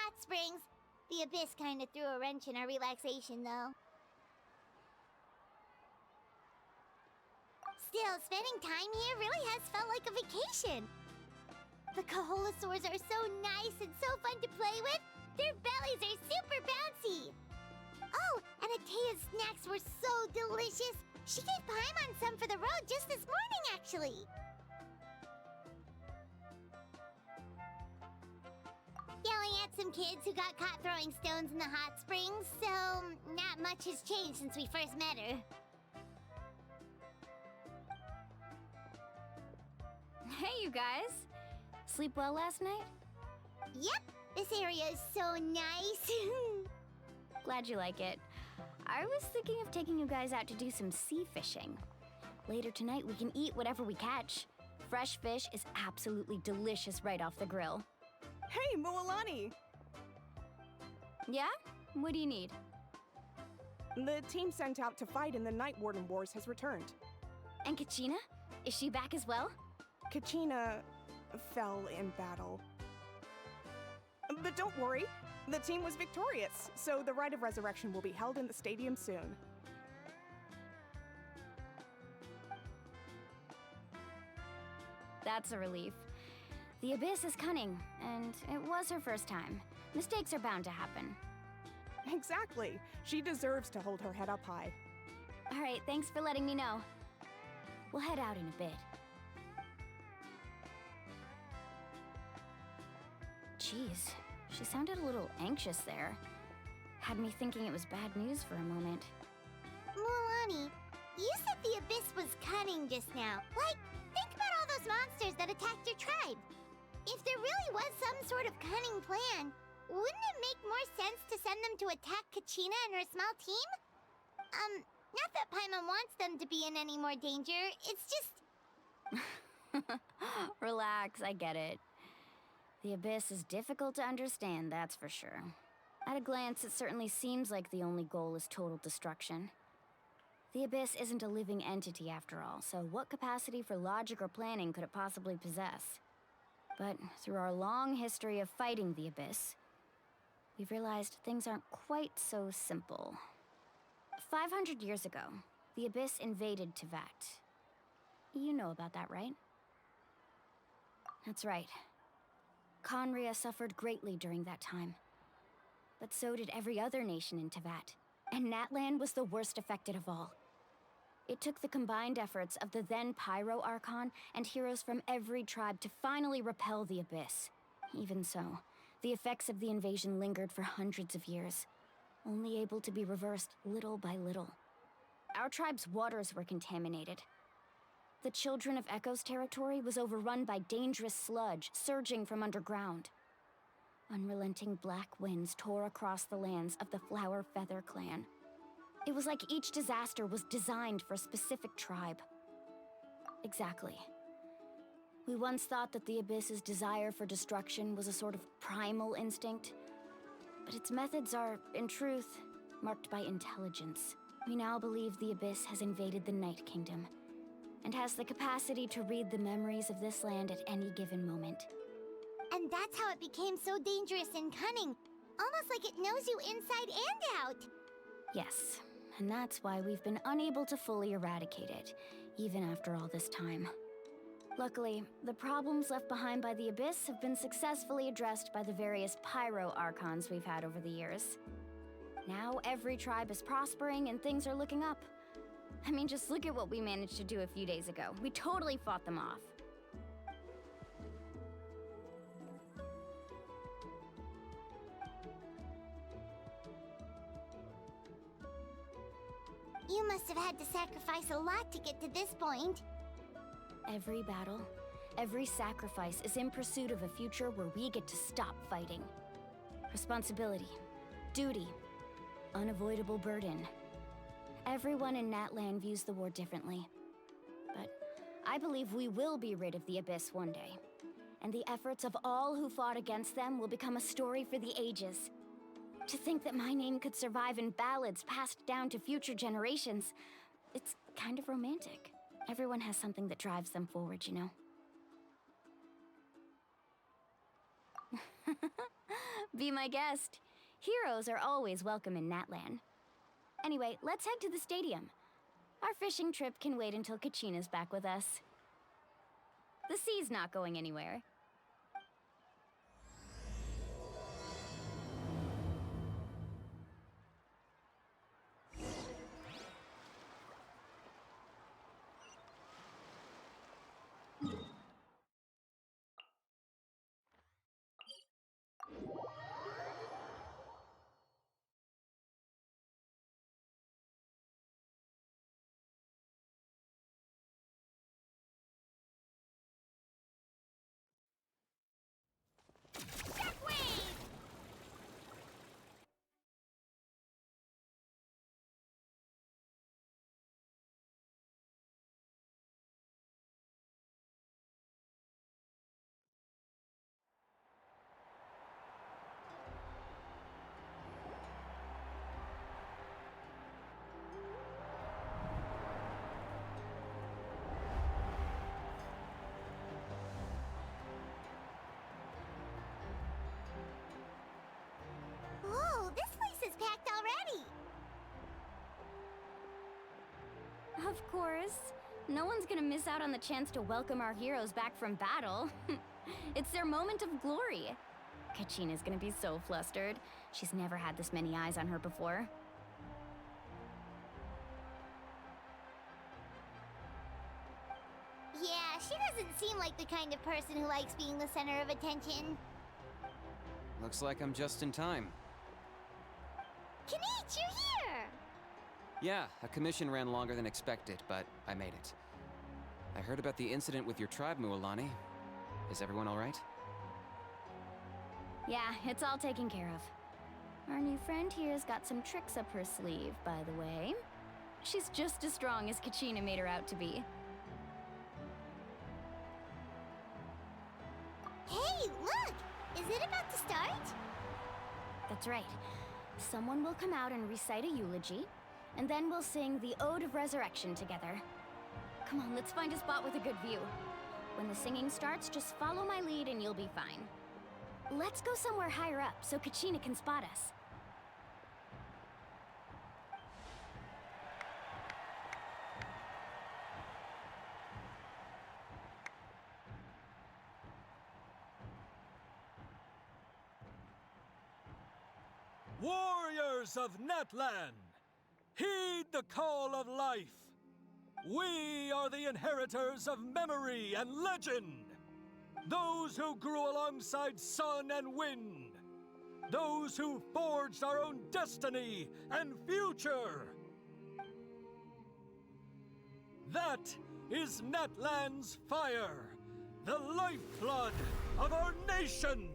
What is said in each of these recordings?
hot springs. The Abyss kind of threw a wrench in our relaxation, though. Still, spending time here really has felt like a vacation. The Kaholosaurs are so nice and so fun to play with. Their bellies are super bouncy. Oh, and Atea's snacks were so delicious. She gave Paimon some for the road just this morning, actually. Yelling at some kids who got caught throwing stones in the hot springs, so not much has changed since we first met her. Hey, you guys. Sleep well last night? Yep, this area is so nice. Glad you like it. I was thinking of taking you guys out to do some sea fishing. Later tonight, we can eat whatever we catch. Fresh fish is absolutely delicious right off the grill. Hey, Moalani! Yeah? What do you need? The team sent out to fight in the Night Warden Wars has returned. And Kachina? Is she back as well? Kachina fell in battle. But don't worry, the team was victorious, so the Rite of Resurrection will be held in the stadium soon. That's a relief. The Abyss is cunning, and it was her first time. Mistakes are bound to happen. Exactly. She deserves to hold her head up high. All right, thanks for letting me know. We'll head out in a bit. Jeez, she sounded a little anxious there. Had me thinking it was bad news for a moment. Mulani, you said the Abyss was cunning just now. Like, think about all those monsters that attacked your tribe. If there really was some sort of cunning plan, wouldn't it make more sense to send them to attack Kachina and her small team? Not that Paimon wants them to be in any more danger, it's just... Relax, I get it. The Abyss is difficult to understand, that's for sure. At a glance, it certainly seems like the only goal is total destruction. The Abyss isn't a living entity after all, so what capacity for logic or planning could it possibly possess? But through our long history of fighting the Abyss, we've realized things aren't quite so simple. 500 years ago, the Abyss invaded Teyvat. You know about that, right? That's right. Conria suffered greatly during that time. But so did every other nation in Teyvat, and Natlan was the worst affected of all. It took the combined efforts of the then Pyro Archon and heroes from every tribe to finally repel the Abyss. Even so, the effects of the invasion lingered for hundreds of years, only able to be reversed little by little. Our tribe's waters were contaminated. The Children of Echo's territory was overrun by dangerous sludge surging from underground. Unrelenting black winds tore across the lands of the Flower Feather clan. It was like each disaster was designed for a specific tribe. Exactly. We once thought that the Abyss's desire for destruction was a sort of primal instinct, but its methods are, in truth, marked by intelligence. We now believe the Abyss has invaded the Night Kingdom, and has the capacity to read the memories of this land at any given moment. And that's how it became so dangerous and cunning. Almost like it knows you inside and out. Yes, and that's why we've been unable to fully eradicate it, even after all this time. Luckily, the problems left behind by the Abyss have been successfully addressed by the various Pyro Archons we've had over the years. Now every tribe is prospering and things are looking up. I mean, just look at what we managed to do a few days ago. We totally fought them off. You must have had to sacrifice a lot to get to this point. Every battle, every sacrifice is in pursuit of a future where we get to stop fighting. Responsibility, duty, unavoidable burden. Everyone in Natlan views the war differently. But I believe we will be rid of the Abyss one day. And the efforts of all who fought against them will become a story for the ages. To think that my name could survive in ballads passed down to future generations, it's kind of romantic. Everyone has something that drives them forward, you know? Be my guest. Heroes are always welcome in Natlan. Anyway, let's head to the stadium. Our fishing trip can wait until Kachina's back with us. The sea's not going anywhere. Whoa, this place is packed already! Of course. No one's gonna miss out on the chance to welcome our heroes back from battle. It's their moment of glory. Kachina's gonna be so flustered. She's never had this many eyes on her before. Yeah, she doesn't seem like the kind of person who likes being the center of attention. Looks like I'm just in time. Kanich, you're here! Yeah, a commission ran longer than expected, but I made it. I heard about the incident with your tribe, Mualani. Is everyone all right? Yeah, it's all taken care of. Our new friend here's got some tricks up her sleeve, by the way. She's just as strong as Kachina made her out to be. Hey, look! Is it about to start? That's right. Someone will come out and recite a eulogy, and then we'll sing the Ode of Resurrection together. Come on, let's find a spot with a good view. When the singing starts, just follow my lead and you'll be fine. Let's go somewhere higher up so Kachina can spot us. Warriors of Natlan, heed the call of life. We are the inheritors of memory and legend. Those who grew alongside sun and wind. Those who forged our own destiny and future. That is Natlan's fire, the lifeblood of our nation.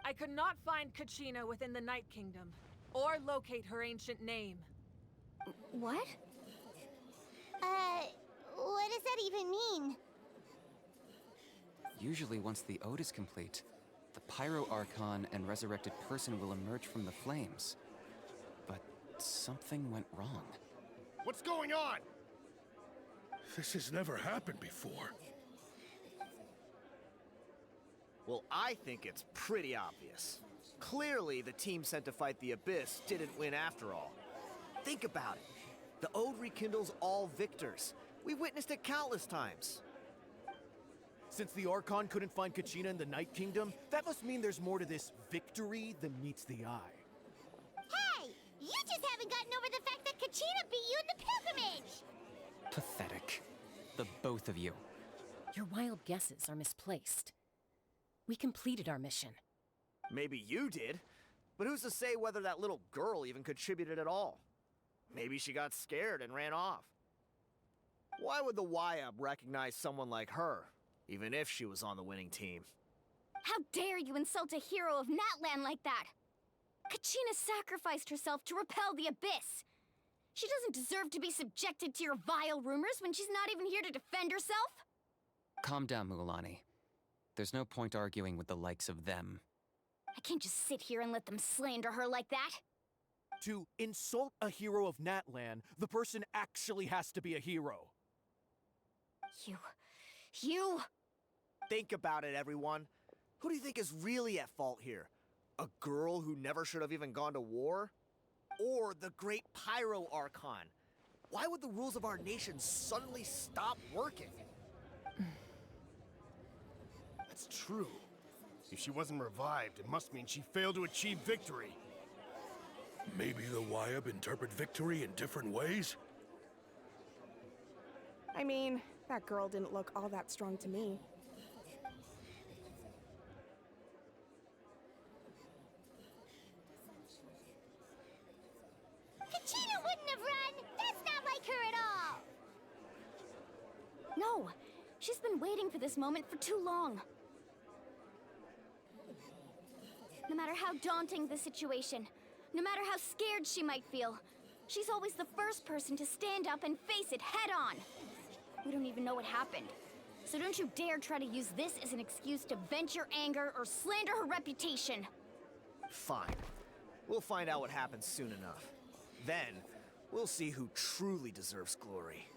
I could not find Kachina within the Night Kingdom, or locate her ancient name. What? What does that even mean? Usually once the ode is complete, the Pyro Archon and resurrected person will emerge from the flames. But something went wrong. What's going on? This has never happened before. Well, I think it's pretty obvious. Clearly, the team sent to fight the Abyss didn't win after all. Think about it. The Ode rekindles all victors. We've witnessed it countless times. Since the Archon couldn't find Kachina in the Night Kingdom, that must mean there's more to this victory than meets the eye. Hey! You just haven't gotten over the fact that Kachina beat you in the pilgrimage! Pathetic. The both of you. Your wild guesses are misplaced. We completed our mission. Maybe you did, but who's to say whether that little girl even contributed at all? Maybe she got scared and ran off. Why would the YUB recognize someone like her, even if she was on the winning team? How dare you insult a hero of Natlan like that? Kachina sacrificed herself to repel the Abyss. She doesn't deserve to be subjected to your vile rumors when she's not even here to defend herself. Calm down, Mualani. There's no point arguing with the likes of them. I can't just sit here and let them slander her like that. To insult a hero of Natlan, the person actually has to be a hero. You... Think about it, everyone. Who do you think is really at fault here? A girl who never should have even gone to war? Or the great Pyro Archon? Why would the rules of our nation suddenly stop working? That's true. If she wasn't revived, it must mean she failed to achieve victory. Maybe the YUB interpret victory in different ways? I mean, that girl didn't look all that strong to me. Kachina wouldn't have run! That's not like her at all! No, she's been waiting for this moment for too long. No matter how daunting the situation, no matter how scared she might feel, she's always the first person to stand up and face it head on. We don't even know what happened. So don't you dare try to use this as an excuse to vent your anger or slander her reputation. Fine. We'll find out what happens soon enough. Then, we'll see who truly deserves glory.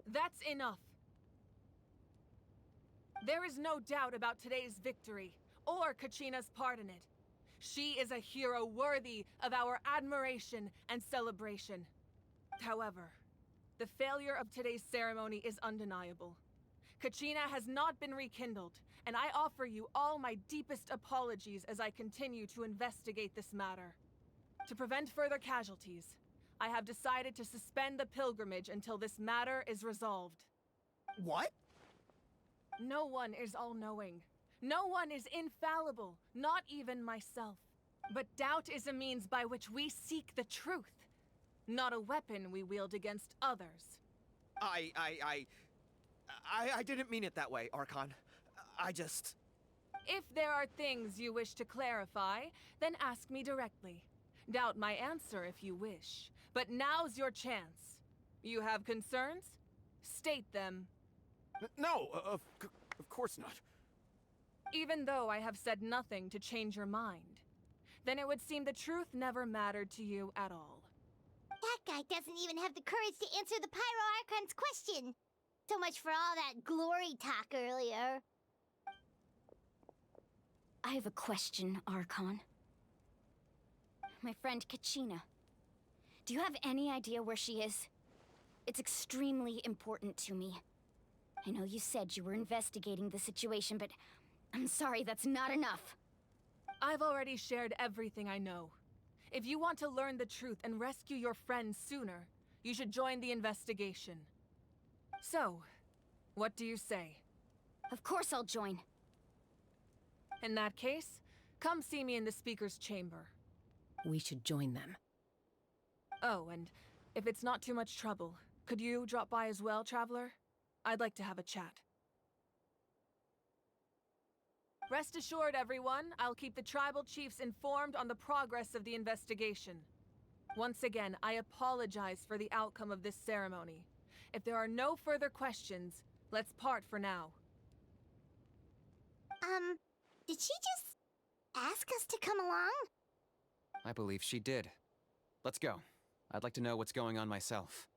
That's enough. There is no doubt about today's victory, or Kachina's part in it. She is a hero worthy of our admiration and celebration. However, the failure of today's ceremony is undeniable. Kachina has not been rekindled, and I offer you all my deepest apologies as I continue to investigate this matter. To prevent further casualties, I have decided to suspend the pilgrimage until this matter is resolved. What? No one is all-knowing. No one is infallible, not even myself. But doubt is a means by which we seek the truth, not a weapon we wield against others. I didn't mean it that way, Archon. I just... If there are things you wish to clarify, then ask me directly. Doubt my answer if you wish. But now's your chance. You have concerns? State them. No, of course not. Even though I have said nothing to change your mind, then it would seem the truth never mattered to you at all. That guy doesn't even have the courage to answer the Pyro Archon's question. So much for all that glory talk earlier. I have a question, Archon. My friend Kachina. Do you have any idea where she is? It's extremely important to me. I know you said you were investigating the situation, but I'm sorry, that's not enough. I've already shared everything I know. If you want to learn the truth and rescue your friend sooner, you should join the investigation. So, what do you say? Of course I'll join. In that case, come see me in the speaker's chamber. We should join them. Oh, and if it's not too much trouble, could you drop by as well, Traveler? I'd like to have a chat. Rest assured, everyone, I'll keep the tribal chiefs informed on the progress of the investigation. Once again, I apologize for the outcome of this ceremony. If there are no further questions, let's part for now. Did she just ask us to come along? I believe she did. Let's go. I'd like to know what's going on myself.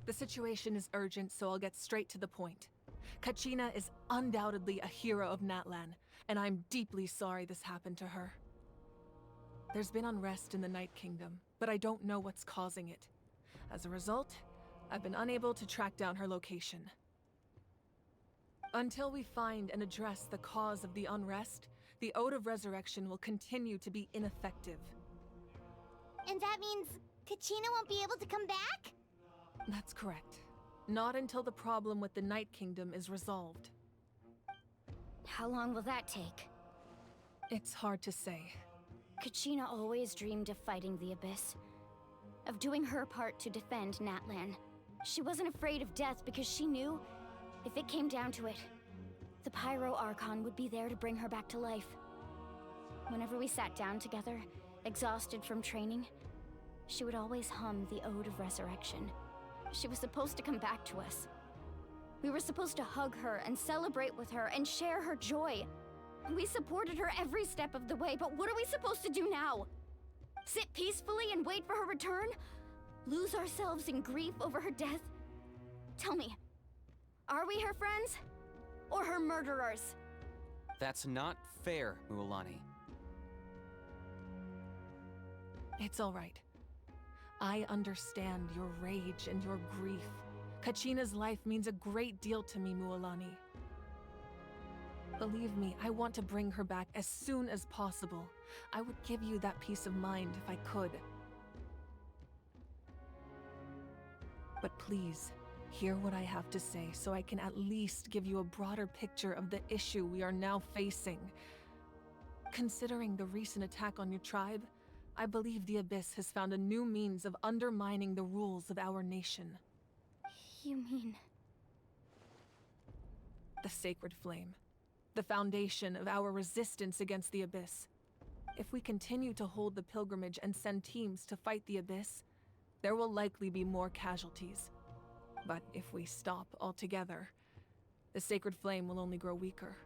The situation is urgent, so I'll get straight to the point. Kachina is undoubtedly a hero of Natlan, and I'm deeply sorry this happened to her. There's been unrest in the Night Kingdom, but I don't know what's causing it. As a result, I've been unable to track down her location. Until we find and address the cause of the unrest, the Ode of Resurrection will continue to be ineffective. And that means Kachina won't be able to come back? That's correct. Not until the problem with the Night Kingdom is resolved. How long will that take? It's hard to say. Kachina always dreamed of fighting the Abyss. Of doing her part to defend Natlan. She wasn't afraid of death because she knew, if it came down to it, the Pyro Archon would be there to bring her back to life. Whenever we sat down together, exhausted from training, she would always hum the Ode of Resurrection. She was supposed to come back to us. We were supposed to hug her and celebrate with her and share her joy. We supported her every step of the way, but what are we supposed to do now? Sit peacefully and wait for her return? Lose ourselves in grief over her death? Tell me, are we her friends? Or her murderers? That's not fair, Mualani. It's all right. I understand your rage and your grief. Kachina's life means a great deal to me, Mualani. Believe me, I want to bring her back as soon as possible. I would give you that peace of mind if I could. But please, hear what I have to say so I can at least give you a broader picture of the issue we are now facing. Considering the recent attack on your tribe, I believe the Abyss has found a new means of undermining the rules of our nation. You mean... The Sacred Flame. The foundation of our resistance against the Abyss. If we continue to hold the pilgrimage and send teams to fight the Abyss, there will likely be more casualties. But if we stop altogether, the Sacred Flame will only grow weaker.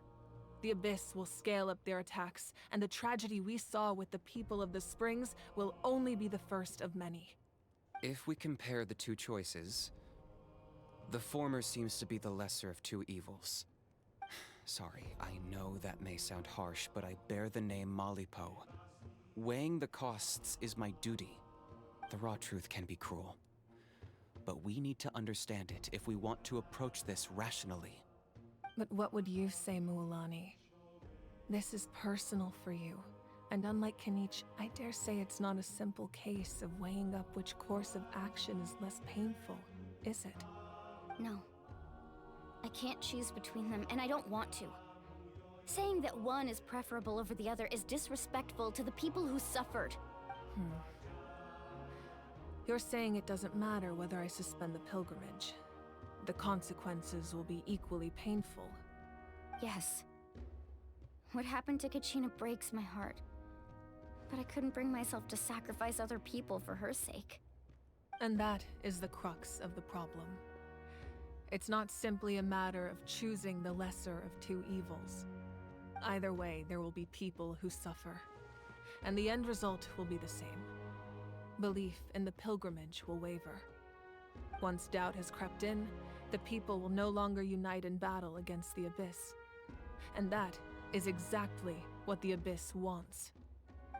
The Abyss will scale up their attacks, and the tragedy we saw with the people of the Springs will only be the first of many. If we compare the two choices, the former seems to be the lesser of two evils. Sorry, I know that may sound harsh, but I bear the name Malipo. Weighing the costs is my duty. The raw truth can be cruel. But we need to understand it if we want to approach this rationally. But what would you say, Mualani? This is personal for you. And unlike Kanich, I dare say it's not a simple case of weighing up which course of action is less painful, is it? No. I can't choose between them, and I don't want to. Saying that one is preferable over the other is disrespectful to the people who suffered. You're saying it doesn't matter whether I suspend the pilgrimage. The consequences will be equally painful. Yes. What happened to Kachina breaks my heart. But I couldn't bring myself to sacrifice other people for her sake. And that is the crux of the problem. It's not simply a matter of choosing the lesser of two evils. Either way, there will be people who suffer. And the end result will be the same. Belief in the pilgrimage will waver. Once doubt has crept in, the people will no longer unite in battle against the Abyss. And that is exactly what the Abyss wants.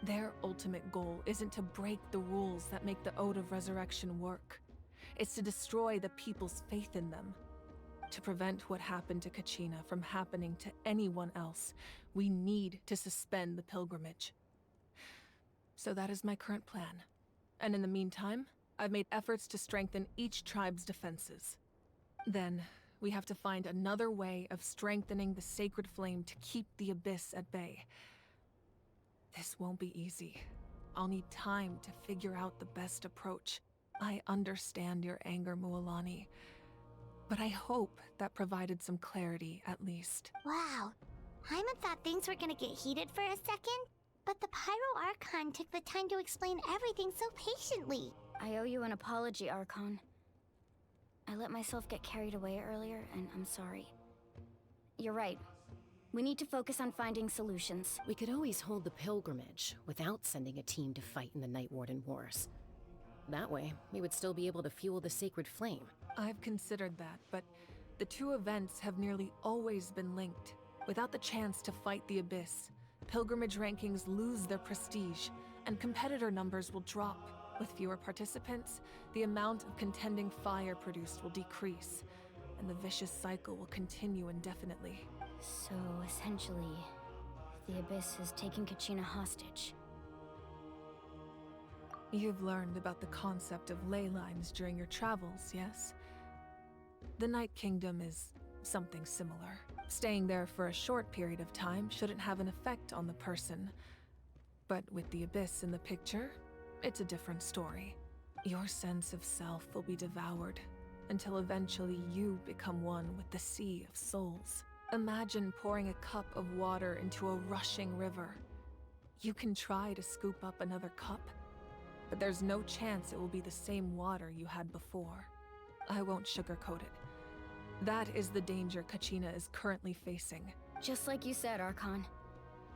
Their ultimate goal isn't to break the rules that make the Ode of Resurrection work. It's to destroy the people's faith in them. To prevent what happened to Kachina from happening to anyone else, we need to suspend the pilgrimage. So that is my current plan. And in the meantime, I've made efforts to strengthen each tribe's defenses. Then, we have to find another way of strengthening the Sacred Flame to keep the Abyss at bay. This won't be easy. I'll need time to figure out the best approach. I understand your anger, Mualani. But I hope that provided some clarity, at least. Wow. Hyman thought things were gonna get heated for a second, but the Pyro Archon took the time to explain everything so patiently. I owe you an apology, Archon. I let myself get carried away earlier, and I'm sorry. You're right. We need to focus on finding solutions. We could always hold the pilgrimage without sending a team to fight in the Night Warden Wars. That way, we would still be able to fuel the sacred flame. I've considered that, but the two events have nearly always been linked. Without the chance to fight the Abyss, pilgrimage rankings lose their prestige, and competitor numbers will drop. With fewer participants, the amount of contending fire produced will decrease, and the vicious cycle will continue indefinitely. So, essentially, the Abyss is taking Kachina hostage. You've learned about the concept of ley lines during your travels, yes? The Night Kingdom is something similar. Staying there for a short period of time shouldn't have an effect on the person. But with the Abyss in the picture, it's a different story. Your sense of self will be devoured, until eventually you become one with the Sea of Souls. Imagine pouring a cup of water into a rushing river. You can try to scoop up another cup, but there's no chance it will be the same water you had before. I won't sugarcoat it. That is the danger Kachina is currently facing. Just like you said, Archon.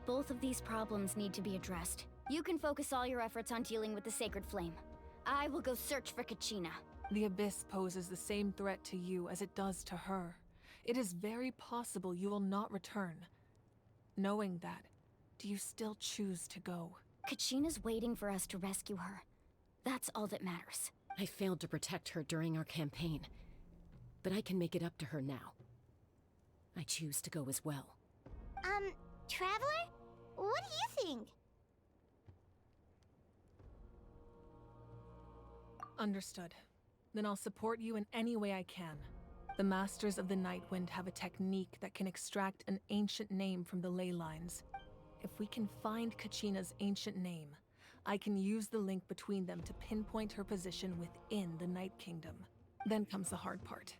Both of these problems need to be addressed. You can focus all your efforts on dealing with the Sacred Flame. I will go search for Kachina. The Abyss poses the same threat to you as it does to her. It is very possible you will not return. Knowing that, do you still choose to go? Kachina's waiting for us to rescue her. That's all that matters. I failed to protect her during our campaign, but I can make it up to her now. I choose to go as well. Traveler? What do you think? Understood. Then I'll support you in any way I can. The Masters of the Nightwind have a technique that can extract an ancient name from the ley lines. If we can find Kachina's ancient name, I can use the link between them to pinpoint her position within the Night Kingdom. Then comes the hard part.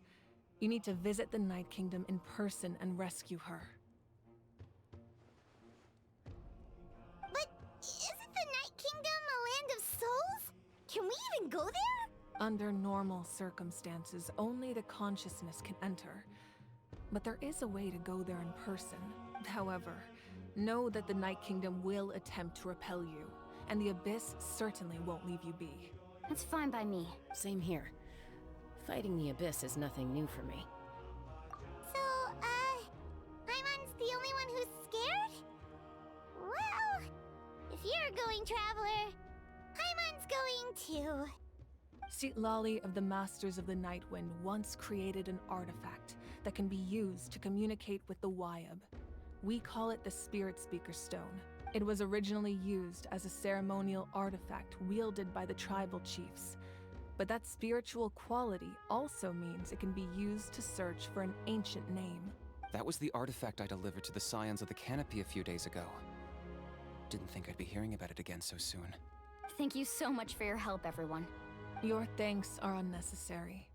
You need to visit the Night Kingdom in person and rescue her. But isn't the Night Kingdom a land of souls? Can we even go there? Under normal circumstances, only the consciousness can enter. But there is a way to go there in person. However, know that the Night Kingdom will attempt to repel you, and the Abyss certainly won't leave you be. That's fine by me. Same here. Fighting the Abyss is nothing new for me. So, Hyman's the only one who's scared? Well, if you're going, Traveler, Hyman's going too. Citlali of the Masters of the Nightwind once created an artifact that can be used to communicate with the Wyab. We call it the Spirit Speaker Stone. It was originally used as a ceremonial artifact wielded by the tribal chiefs. But that spiritual quality also means it can be used to search for an ancient name. That was the artifact I delivered to the Scions of the Canopy a few days ago. Didn't think I'd be hearing about it again so soon. Thank you so much for your help, everyone. Your thanks are unnecessary.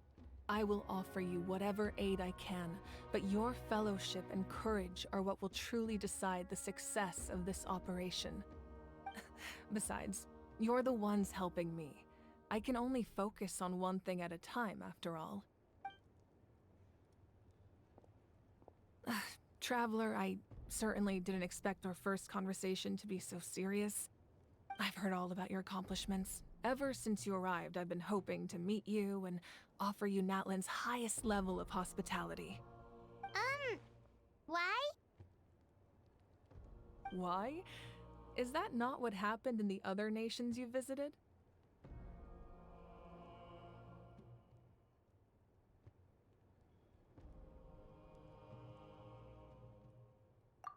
I will offer you whatever aid I can, but your fellowship and courage are what will truly decide the success of this operation. Besides, you're the ones helping me. I can only focus on one thing at a time, after all. Traveler, I certainly didn't expect our first conversation to be so serious. I've heard all about your accomplishments. Ever since you arrived, I've been hoping to meet you and offer you Natlan's highest level of hospitality. Why? Why? Is that not what happened in the other nations you visited?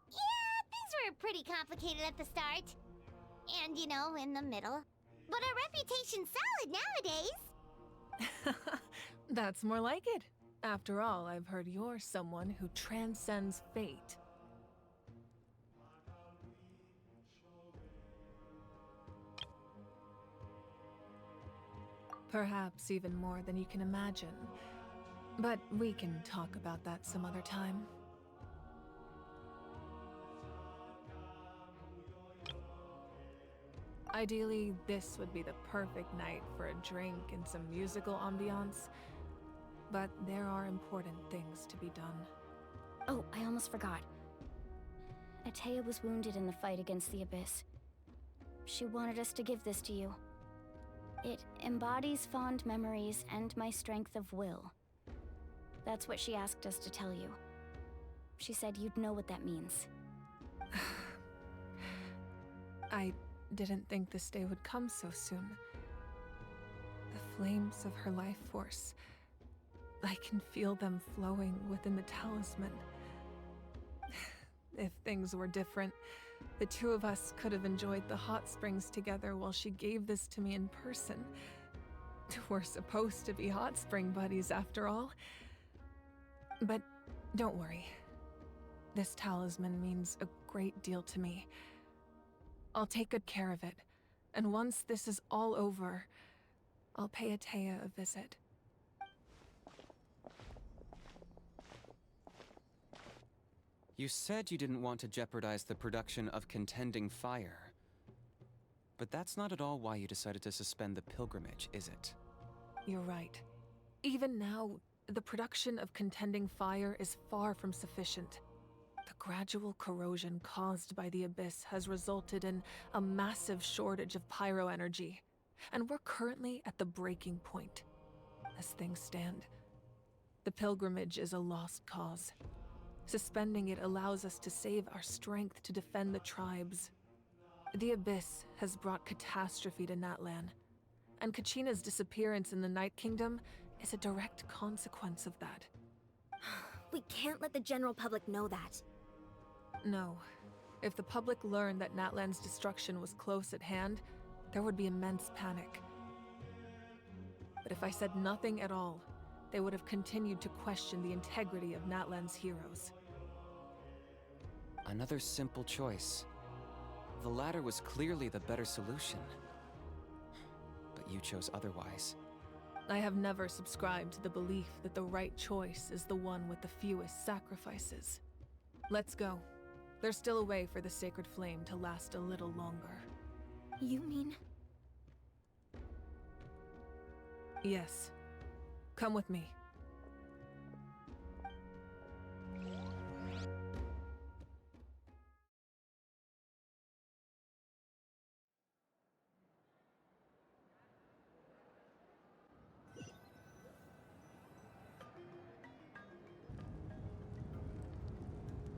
Yeah, things were pretty complicated at the start. And, you know, in the middle. But our reputation's solid nowadays. That's more like it. After all, I've heard you're someone who transcends fate. Perhaps even more than you can imagine. But we can talk about that some other time. Ideally, this would be the perfect night for a drink and some musical ambiance. But there are important things to be done. Oh, I almost forgot. Atea was wounded in the fight against the Abyss. She wanted us to give this to you. It embodies fond memories and my strength of will. That's what she asked us to tell you. She said you'd know what that means. I didn't think this day would come so soon. The flames of her life force. I can feel them flowing within the talisman. If things were different, the two of us could have enjoyed the hot springs together while she gave this to me in person. We're supposed to be hot spring buddies after all. But don't worry. This talisman means a great deal to me. I'll take good care of it, and once this is all over, I'll pay Atea a visit. You said you didn't want to jeopardize the production of contending fire. But that's not at all why you decided to suspend the pilgrimage, is it? You're right. Even now, the production of contending fire is far from sufficient. The gradual corrosion caused by the Abyss has resulted in a massive shortage of pyro energy, and we're currently at the breaking point. As things stand, the pilgrimage is a lost cause. Suspending it allows us to save our strength to defend the tribes. The Abyss has brought catastrophe to Natlan, and Kachina's disappearance in the Night Kingdom is a direct consequence of that. We can't let the general public know that. No. If the public learned that Natlan's destruction was close at hand, there would be immense panic. But if I said nothing at all, they would have continued to question the integrity of Natlan's heroes. Another simple choice. The latter was clearly the better solution. But you chose otherwise. I have never subscribed to the belief that the right choice is the one with the fewest sacrifices. Let's go. There's still a way for the sacred flame to last a little longer. You mean? Yes. Come with me.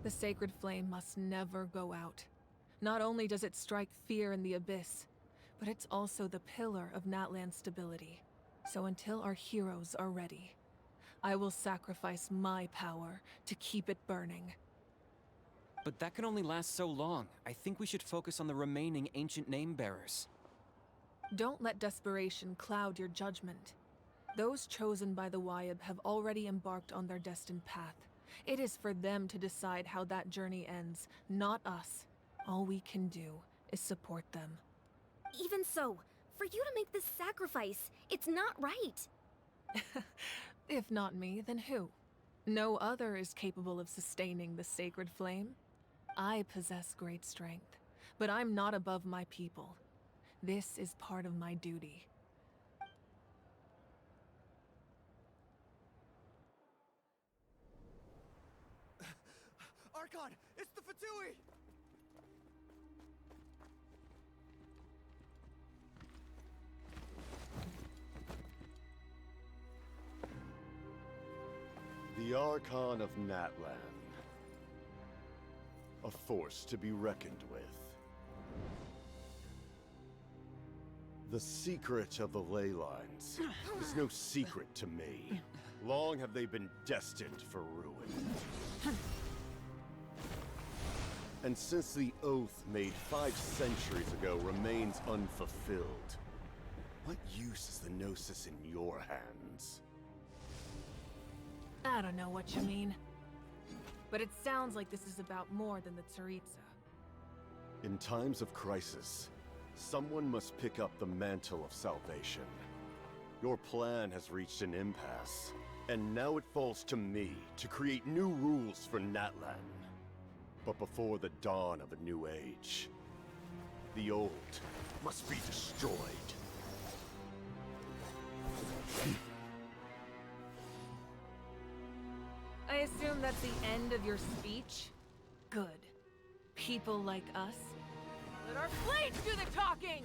The sacred flame must never go out. Not only does it strike fear in the Abyss, but it's also the pillar of Natlan's stability. So until our heroes are ready, I will sacrifice my power to keep it burning. But that can only last so long. I think we should focus on the remaining ancient name-bearers. Don't let desperation cloud your judgment. Those chosen by the Wyab have already embarked on their destined path. It is for them to decide how that journey ends, not us. All we can do is support them. Even so, for you to make this sacrifice, it's not right. If not me, then who? No other is capable of sustaining the sacred flame. I possess great strength, but I'm not above my people. This is part of my duty. Archon, it's the Fatui! The Archon of Natlan. A force to be reckoned with. The secret of the ley lines is no secret to me. Long have they been destined for ruin. And since the oath made 5 centuries ago remains unfulfilled, what use is the Gnosis in your hands? I don't know what you mean. But it sounds like this is about more than the Tsaritsa. In times of crisis, someone must pick up the mantle of salvation. Your plan has reached an impasse, And now it falls to me to create new rules for Natlan. But before the dawn of a new age, the old must be destroyed. I assume that's the end of your speech? Good. People like us. Let our blades do the talking!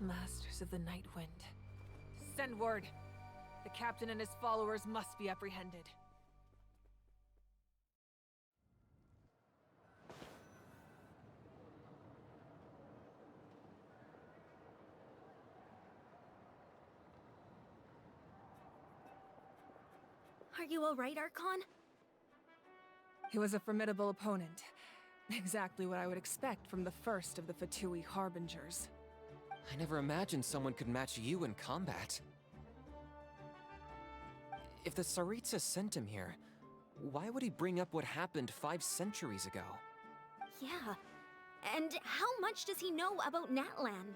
Masters of the Night Wind. Send word. The captain and his followers must be apprehended. Are you alright, Archon? He was a formidable opponent. Exactly what I would expect from the first of the Fatui Harbingers. I never imagined someone could match you in combat. If the Tsaritsa sent him here, why would he bring up what happened 5 centuries ago? Yeah. And how much does he know about Natlan?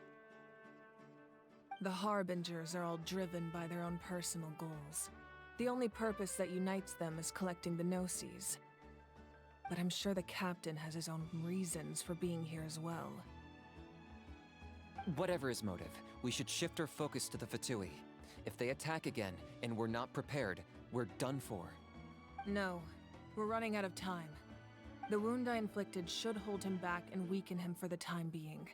The Harbingers are all driven by their own personal goals. The only purpose that unites them is collecting the Gnosis. But I'm sure the captain has his own reasons for being here as well. Whatever his motive, we should shift our focus to the Fatui. If they attack again, and we're not prepared, we're done for. No, we're running out of time. The wound I inflicted should hold him back and weaken him for the time being.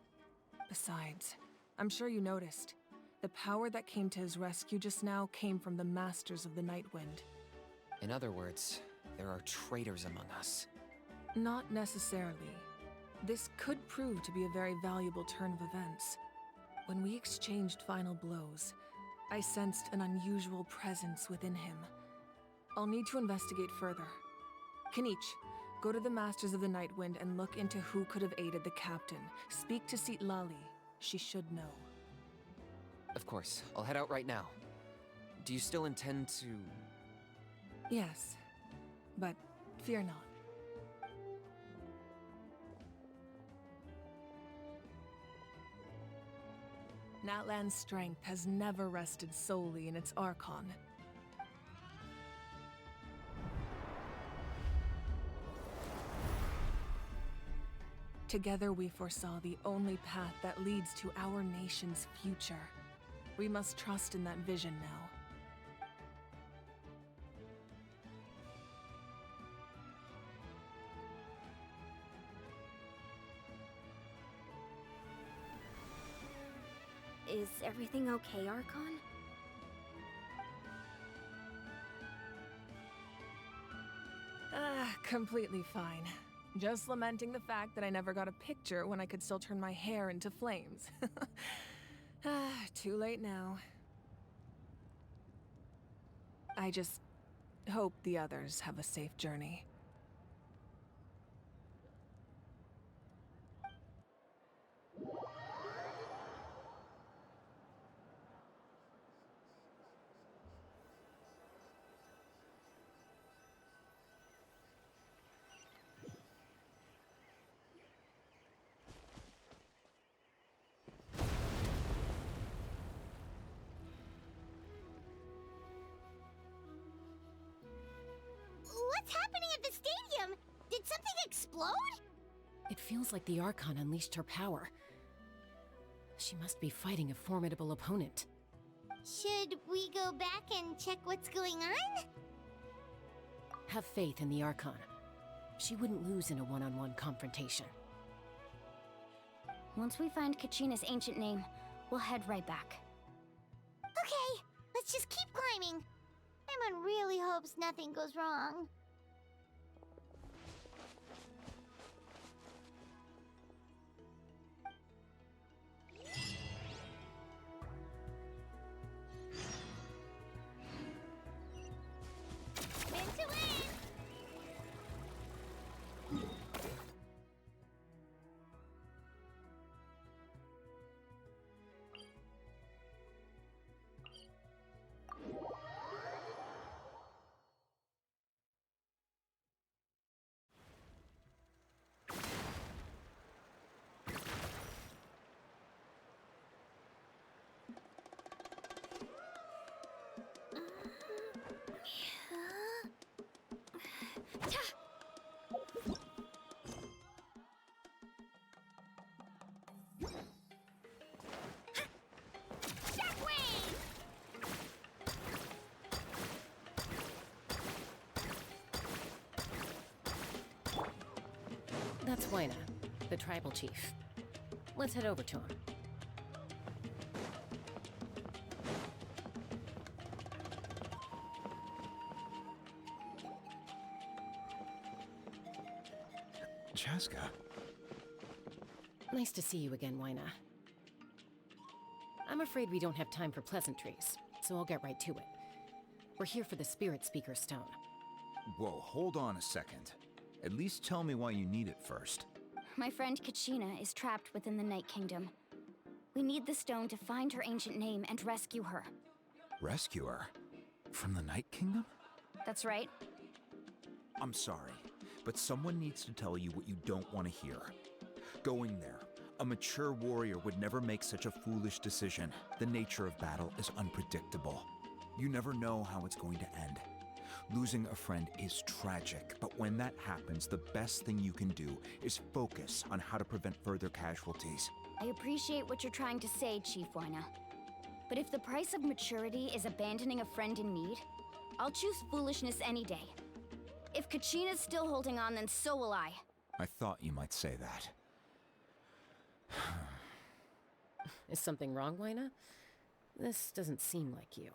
Besides, I'm sure you noticed, the power that came to his rescue just now came from the Masters of the Night Wind. In other words, there are traitors among us. Not necessarily. This could prove to be a very valuable turn of events. When we exchanged final blows, I sensed an unusual presence within him. I'll need to investigate further. Kanich, go to the Masters of the Night Wind and look into who could have aided the captain. Speak to Sitlali. She should know. Of course, I'll head out right now. Do you still intend to... Yes, but fear not. Natlan's strength has never rested solely in its Archon. Together we foresaw the only path that leads to our nation's future. We must trust in that vision now. Is everything okay, Archon? Completely fine. Just lamenting the fact that I never got a picture when I could still turn my hair into flames. Too late now. I just hope the others have a safe journey. What's happening at the stadium? Did something explode? It feels like the Archon unleashed her power. She must be fighting a formidable opponent. Should we go back and check what's going on? Have faith in the Archon. She wouldn't lose in a one-on-one confrontation. Once we find Kachina's ancient name, we'll head right back. Okay, let's just keep climbing. Emon really hopes nothing goes wrong. Spin to win! That's Huayna, the tribal chief. Let's head over to him. Chaska. Nice to see you again, Huayna. I'm afraid we don't have time for pleasantries, so I'll get right to it. We're here for the Spirit Speaker Stone. Whoa, hold on a second. At least tell me why you need it first. My friend Kachina is trapped within the Night Kingdom. We need the stone to find her ancient name and rescue her. Rescue her? From the Night Kingdom? That's right. I'm sorry, but someone needs to tell you what you don't want to hear. Going there, a mature warrior would never make such a foolish decision. The nature of battle is unpredictable. You never know how it's going to end. Losing a friend is tragic, but when that happens, the best thing you can do is focus on how to prevent further casualties. I appreciate what you're trying to say, Chief Huayna. But if the price of maturity is abandoning a friend in need, I'll choose foolishness any day. If Kachina's still holding on, then so will I. I thought you might say that. Is something wrong, Huayna? This doesn't seem like you.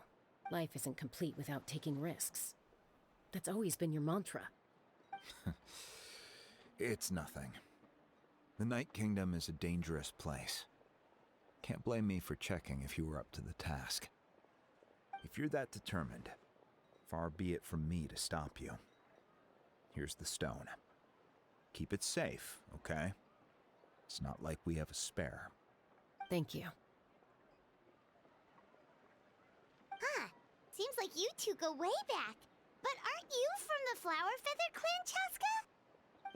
Life isn't complete without taking risks. That's always been your mantra. It's nothing. The Night Kingdom is a dangerous place. Can't blame me for checking if you were up to the task. If you're that determined, far be it from me to stop you. Here's the stone. Keep it safe, okay? It's not like we have a spare. Thank you. Huh. Seems like you two go way back. But aren't you from the Flower Feather clan, Chaska?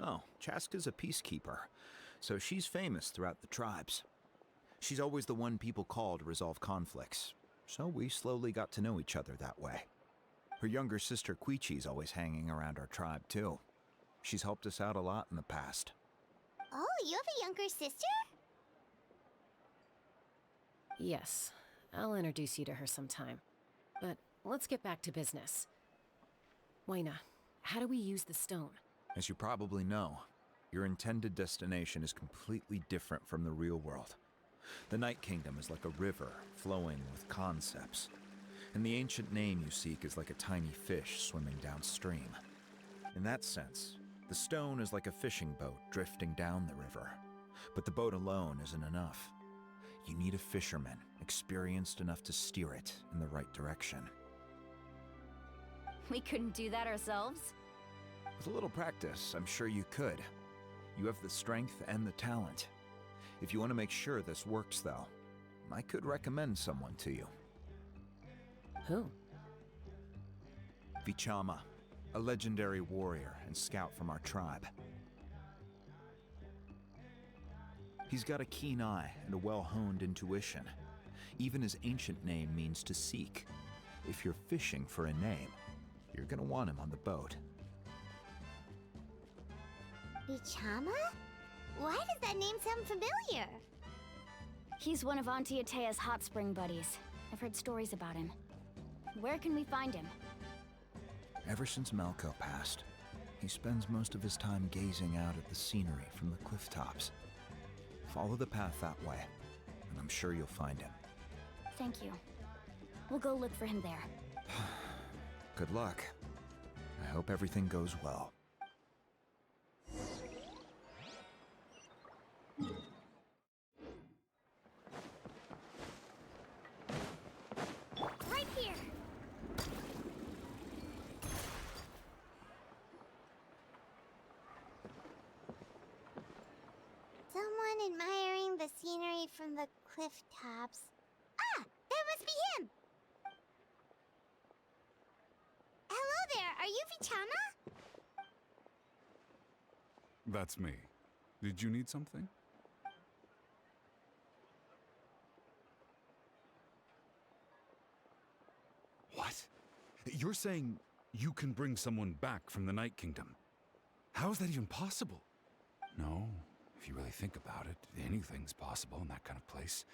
Oh, Chaska's a peacekeeper, so she's famous throughout the tribes. She's always the one people call to resolve conflicts, so we slowly got to know each other that way. Her younger sister Quichi's always hanging around our tribe, too. She's helped us out a lot in the past. Oh, you have a younger sister? Yes, I'll introduce you to her sometime. But let's get back to business. Waina, how do we use the stone? As you probably know, your intended destination is completely different from the real world. The Night Kingdom is like a river flowing with concepts, and the ancient name you seek is like a tiny fish swimming downstream. In that sense, the stone is like a fishing boat drifting down the river, but the boat alone isn't enough. You need a fisherman experienced enough to steer it in the right direction. We couldn't do that ourselves? With a little practice, I'm sure you could. You have the strength and the talent. If you want to make sure this works, though, I could recommend someone to you. Who? Vichama, a legendary warrior and scout from our tribe. He's got a keen eye and a well-honed intuition. Even his ancient name means to seek. If you're fishing for a name, you're gonna want him on the boat. Vichama? Why does that name sound familiar? He's one of Auntie Atea's hot spring buddies. I've heard stories about him. Where can we find him? Ever since Malco passed, he spends most of his time gazing out at the scenery from the cliff tops. Follow the path that way, and I'm sure you'll find him. Thank you. We'll go look for him there. Good luck. I hope everything goes well. Right here! Someone admiring the scenery from the cliff tops. Ah! That must be him! Hello there, are you Vichama? That's me. Did you need something? What? You're saying you can bring someone back from the Night Kingdom? How is that even possible? No, if you really think about it, anything's possible in that kind of place.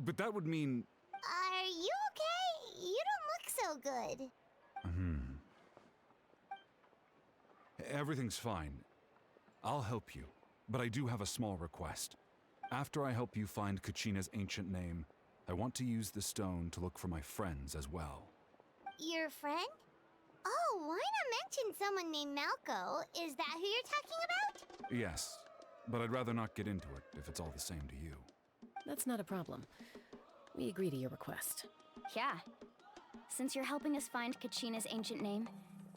But that would mean... Are you okay? You don't look so good. Everything's fine. I'll help you, but I do have a small request. After I help you find Kachina's ancient name, I want to use the stone to look for my friends as well. Your friend? Oh, why not mention someone named Malco? Is that who you're talking about? Yes, but I'd rather not get into it if it's all the same to you. That's not a problem. We agree to your request. Yeah. Since you're helping us find Kachina's ancient name,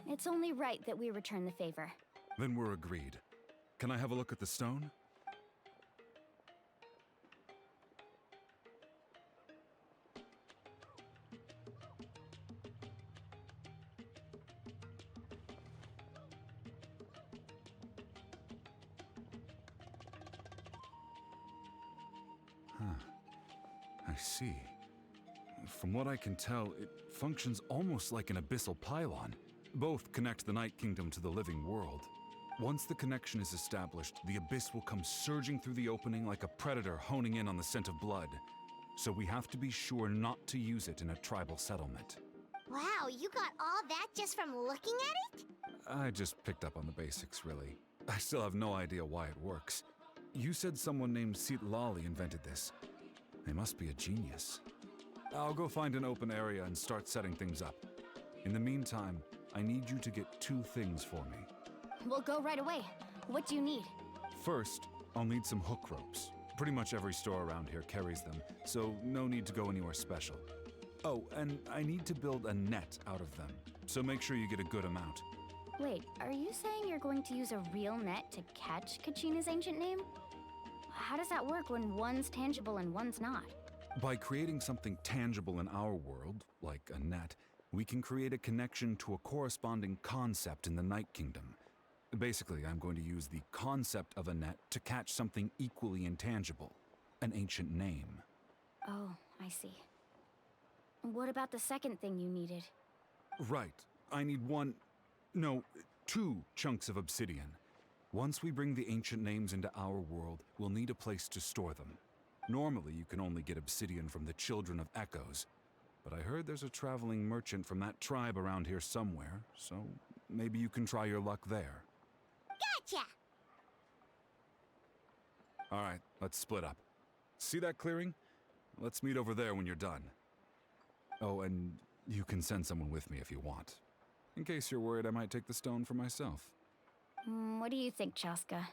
it's only right that we return the favor. Then we're agreed. Can I have a look at the stone? I see. From what I can tell, it functions almost like an abyssal pylon. Both connect the Night Kingdom to the living world. Once the connection is established, the abyss will come surging through the opening like a predator honing in on the scent of blood. So we have to be sure not to use it in a tribal settlement. Wow, you got all that just from looking at it? I just picked up on the basics, really. I still have no idea why it works. You said someone named Lali invented this. They must be a genius. I'll go find an open area and start setting things up. In the meantime, I need you to get 2 things for me. We'll go right away. What do you need? First, I'll need some hook ropes. Pretty much every store around here carries them, so no need to go anywhere special. Oh, and I need to build a net out of them, so make sure you get a good amount. Wait, are you saying you're going to use a real net to catch Kachina's ancient name? How does that work when one's tangible and one's not? By creating something tangible in our world, like a net, we can create a connection to a corresponding concept in the Night Kingdom. Basically, I'm going to use the concept of a net to catch something equally intangible, an ancient name. Oh, I see. What about the second thing you needed? Right. I need 2 chunks of obsidian. Once we bring the ancient names into our world, we'll need a place to store them. Normally, you can only get obsidian from the Children of Echoes, but I heard there's a traveling merchant from that tribe around here somewhere, so maybe you can try your luck there. Gotcha! All right, let's split up. See that clearing? Let's meet over there when you're done. Oh, and you can send someone with me if you want. In case you're worried I might take the stone for myself. What do you think, Chaska?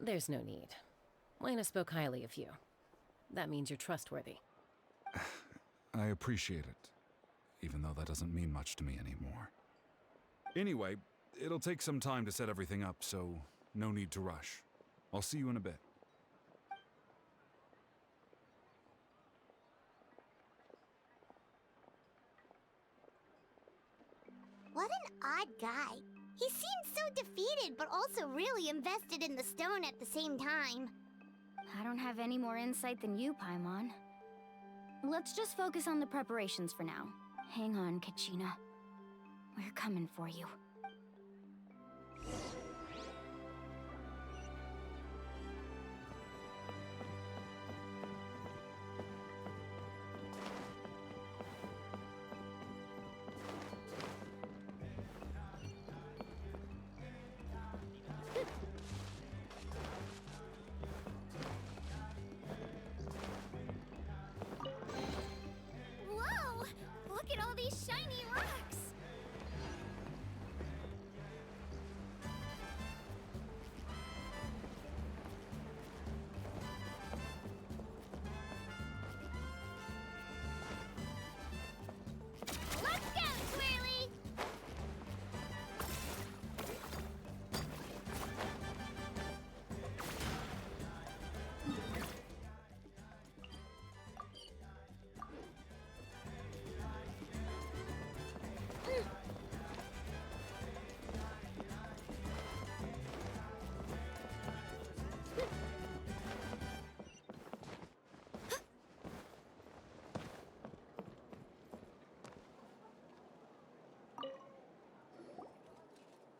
There's no need. Lena spoke highly of you. That means you're trustworthy. I appreciate it, even though that doesn't mean much to me anymore. Anyway, it'll take some time to set everything up, so no need to rush. I'll see you in a bit. What an odd guy. He seems so defeated, but also really invested in the stone at the same time. I don't have any more insight than you, Paimon. Let's just focus on the preparations for now. Hang on, Kachina. We're coming for you. Whoa! Look at all these shiny rocks! Let's go, Swirly!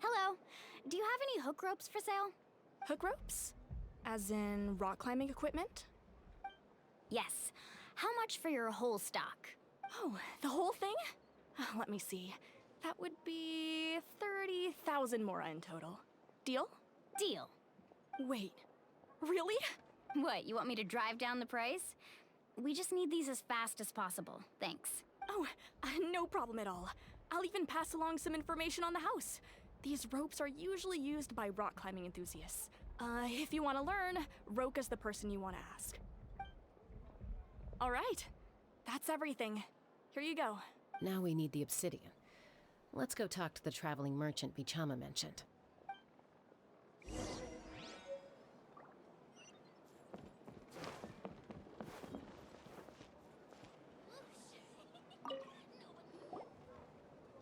Hello. Do you have any hook ropes for sale? Hook ropes? As in rock climbing equipment? Yes. How much for your whole stock? Oh, the whole thing? Let me see. That would be 30,000 mora in total. Deal? Deal. Wait, really? What, you want me to drive down the price? We just need these as fast as possible. Thanks. Oh, no problem at all. I'll even pass along some information on the house. These ropes are usually used by rock climbing enthusiasts. If you want to learn, Roka's the person you want to ask. All right, that's everything. Here you go. Now we need the obsidian. Let's go talk to the traveling merchant Vichama mentioned.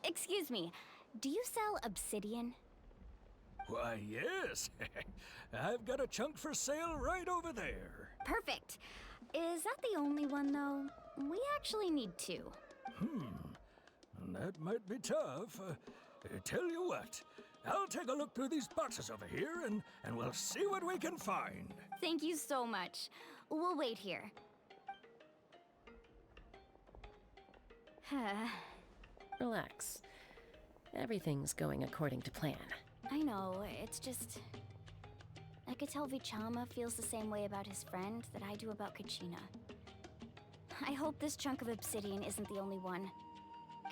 Excuse me, do you sell obsidian? Why, yes. I've got a chunk for sale right over there. Perfect. Is that the only one, though? We actually need two. That might be tough. Tell you what, I'll take a look through these boxes over here and we'll see what we can find. Thank you so much. We'll wait here. Relax. Everything's going according to plan. I know, it's just... I could tell Vichama feels the same way about his friend that I do about Kachina. I hope this chunk of obsidian isn't the only one.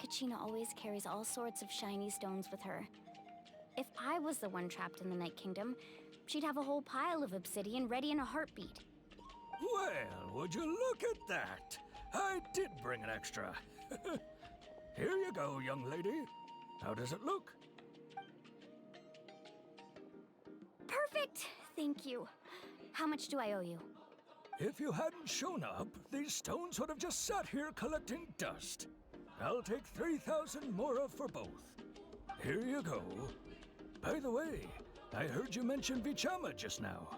Kachina always carries all sorts of shiny stones with her. If I was the one trapped in the Night Kingdom, she'd have a whole pile of obsidian ready in a heartbeat. Well, would you look at that? I did bring an extra. Here you go, young lady. How does it look? Perfect! Thank you. How much do I owe you? If you hadn't shown up, these stones would have just sat here collecting dust. I'll take 3,000 mora for both. Here you go. By the way, I heard you mention Vichama just now.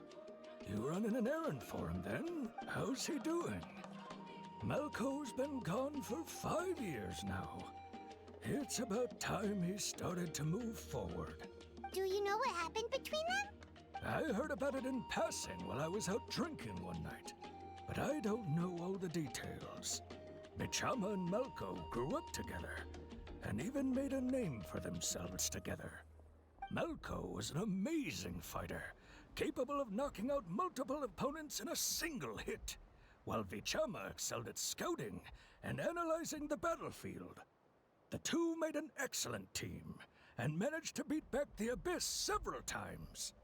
You running an errand for him then? How's he doing? Malco's been gone for 5 years now. It's about time he started to move forward. Do you know what happened between them? I heard about it in passing while I was out drinking one night, but I don't know all the details. Vichama and Malko grew up together, and even made a name for themselves together. Malko was an amazing fighter, capable of knocking out multiple opponents in a single hit, while Vichama excelled at scouting and analyzing the battlefield. The two made an excellent team, and managed to beat back the Abyss several times.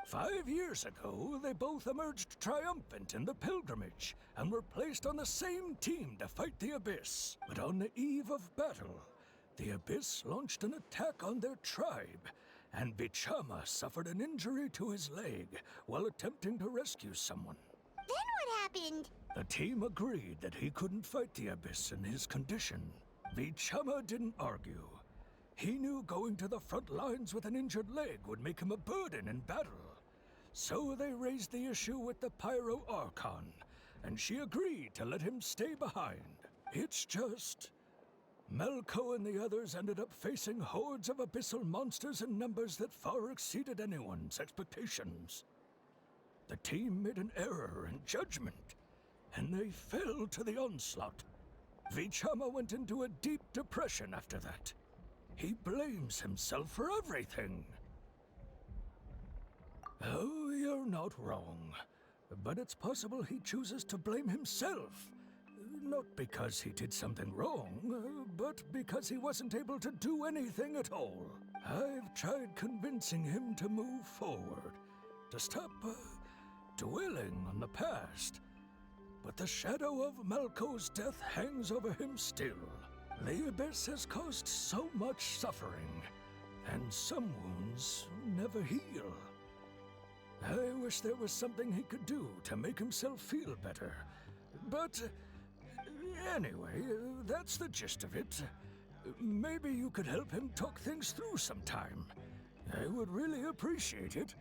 5 years ago, they both emerged triumphant in the pilgrimage, and were placed on the same team to fight the Abyss. But on the eve of battle, the Abyss launched an attack on their tribe, and Vichama suffered an injury to his leg while attempting to rescue someone. Then what happened? The team agreed that he couldn't fight the Abyss in his condition. Vichama didn't argue. He knew going to the front lines with an injured leg would make him a burden in battle. So they raised the issue with the Pyro Archon, and she agreed to let him stay behind. It's just... Malko and the others ended up facing hordes of abyssal monsters in numbers that far exceeded anyone's expectations. The team made an error in judgment, and they fell to the onslaught. Vichama went into a deep depression after that. He blames himself for everything. Oh, you're not wrong. But it's possible he chooses to blame himself. Not because he did something wrong, but because he wasn't able to do anything at all. I've tried convincing him to move forward, to stop dwelling on the past. But the shadow of Malko's death hangs over him still. The Abyss has caused so much suffering, and some wounds never heal. I wish there was something he could do to make himself feel better. But anyway, that's the gist of it. Maybe you could help him talk things through sometime. I would really appreciate it.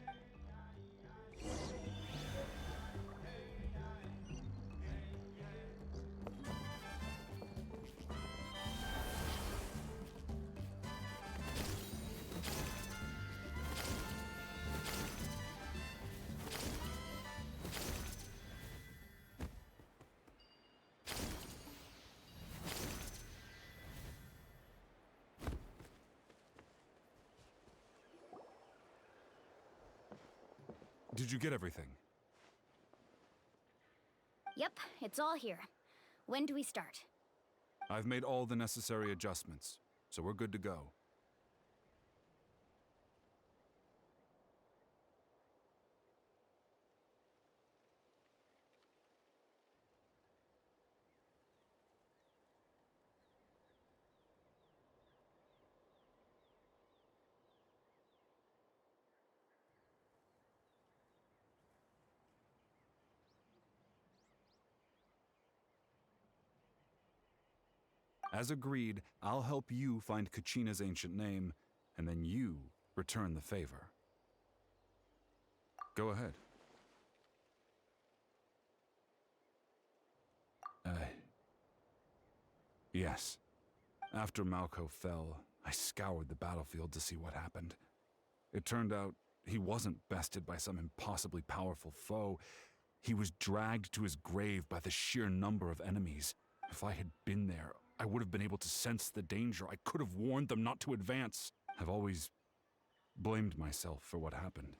Did you get everything? Yep, it's all here. When do we start? I've made all the necessary adjustments, so we're good to go. As agreed, I'll help you find Kachina's ancient name, and then you return the favor. Go ahead. Yes. After Malko fell, I scoured the battlefield to see what happened. It turned out he wasn't bested by some impossibly powerful foe. He was dragged to his grave by the sheer number of enemies. If I had been there, I would have been able to sense the danger. I could have warned them not to advance. I've always blamed myself for what happened.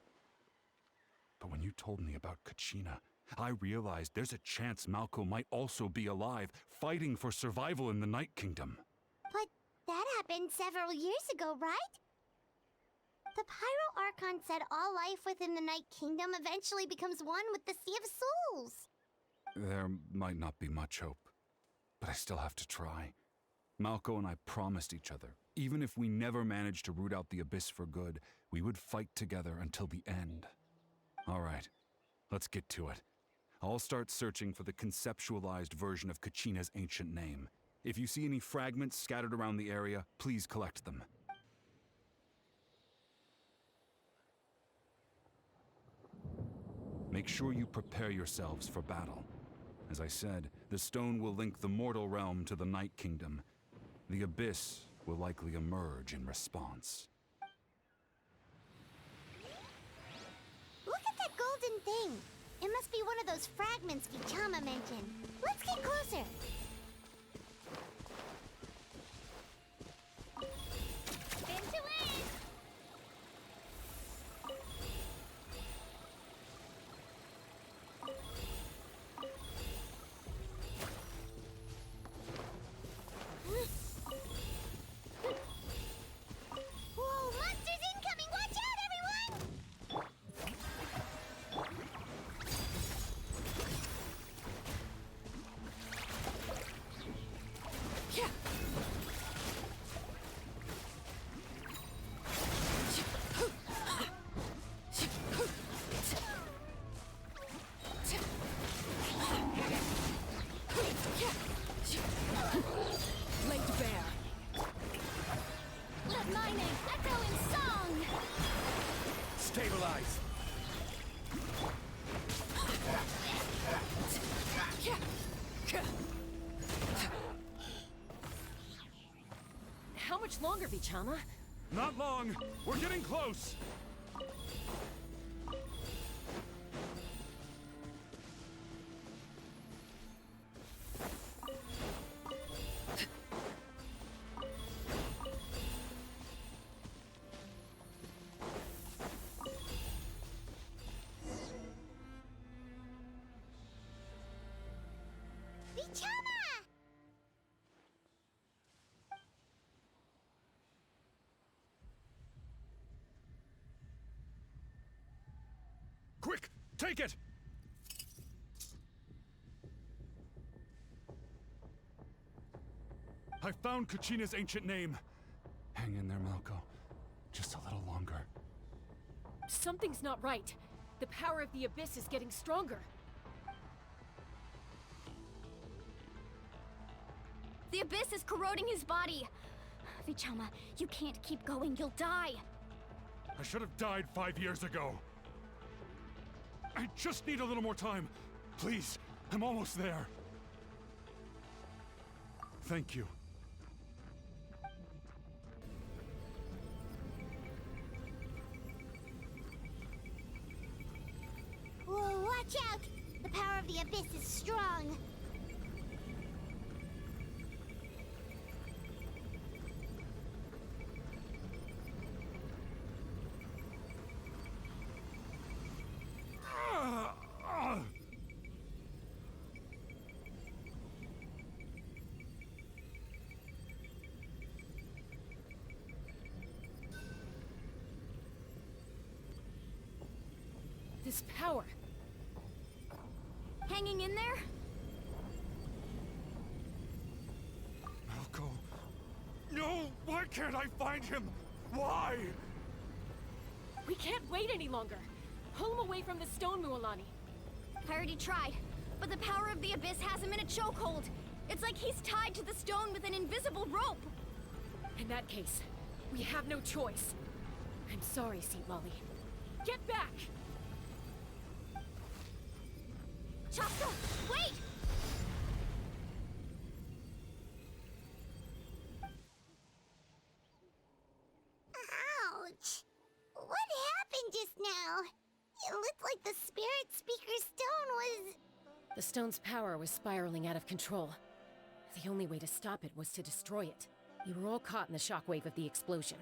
But when you told me about Kachina, I realized there's a chance Malko might also be alive, fighting for survival in the Night Kingdom. But that happened several years ago, right? The Pyro Archon said all life within the Night Kingdom eventually becomes one with the Sea of Souls. There might not be much hope, but I still have to try. Malko and I promised each other, even if we never managed to root out the Abyss for good, we would fight together until the end. All right, let's get to it. I'll start searching for the conceptualized version of Kachina's ancient name. If you see any fragments scattered around the area, please collect them. Make sure you prepare yourselves for battle. As I said, the stone will link the mortal realm to the Night Kingdom. The Abyss will likely emerge in response. Look at that golden thing. It must be one of those fragments Vichama mentioned. Let's get closer. Spin to win! Whoa, monsters incoming! Watch out, everyone! Laid bare. Let my name echo in song! Stabilize! How much longer, Vichama? Not long! We're getting close! Vichama! Quick! Take it! I found Kachina's ancient name. Hang in there, Malko. Just a little longer. Something's not right. The power of the Abyss is getting stronger. The Abyss is corroding his body. Vichama, you can't keep going. You'll die. I should have died 5 years ago. I just need a little more time. Please, I'm almost there. Thank you. Whoa, watch out! The power of the Abyss is strong. This power. Hanging in there? Malko. No! Why can't I find him? Why? We can't wait any longer. Pull him away from the stone, Mualani. I already tried, but the power of the Abyss has him in a chokehold. It's like he's tied to the stone with an invisible rope. In that case, we have no choice. I'm sorry, Seat Molly. Get back! Chaska, wait! Ouch! What happened just now? It looked like the Spirit Speaker stone was... The stone's power was spiraling out of control. The only way to stop it was to destroy it. You were all caught in the shockwave of the explosion.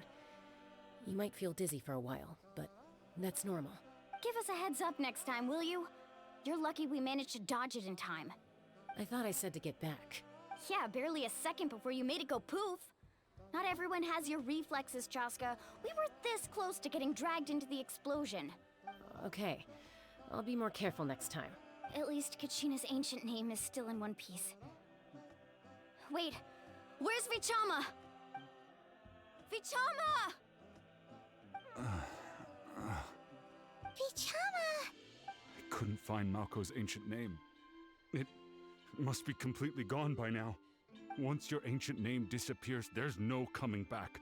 You might feel dizzy for a while, but that's normal. Give us a heads up next time, will you? You're lucky we managed to dodge it in time. I thought I said to get back. Yeah, barely a second before you made it go poof. Not everyone has your reflexes, Chaska. We were this close to getting dragged into the explosion. Okay, I'll be more careful next time. At least Kachina's ancient name is still in one piece. Wait, where's Vichama? Vichama! Vichama! I couldn't find Malko's ancient name. It must be completely gone by now. Once your ancient name disappears, there's no coming back.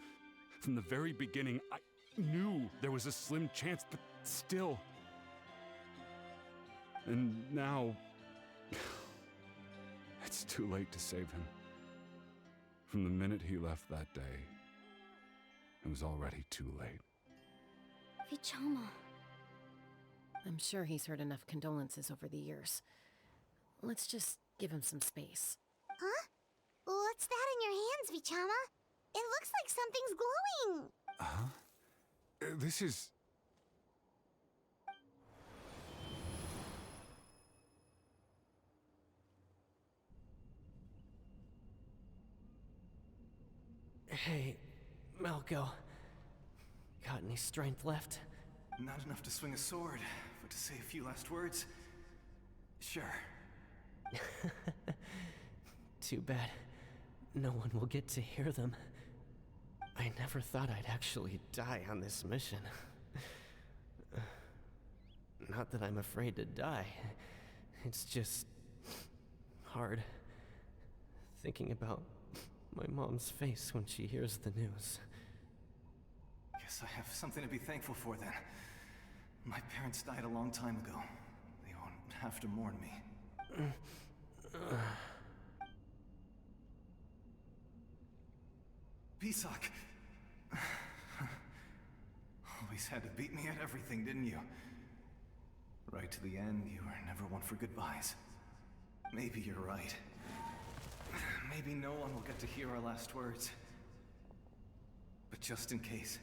From the very beginning, I knew there was a slim chance, but still. And now... it's too late to save him. From the minute he left that day, it was already too late. Vichama. I'm sure he's heard enough condolences over the years. Let's just give him some space. Huh? What's that in your hands, Vichama? It looks like something's glowing! Huh? This is... Hey, Malco. Got any strength left? Not enough to swing a sword, but to say a few last words? Sure. Too bad. No one will get to hear them. I never thought I'd actually die on this mission. Not that I'm afraid to die. It's just... hard. Thinking about my mom's face when she hears the news. Guess I have something to be thankful for then. My parents died a long time ago. They won't have to mourn me. Pisak! Always had to beat me at everything, didn't you? Right to the end, you were never one for goodbyes. Maybe you're right. Maybe no one will get to hear our last words. But just in case...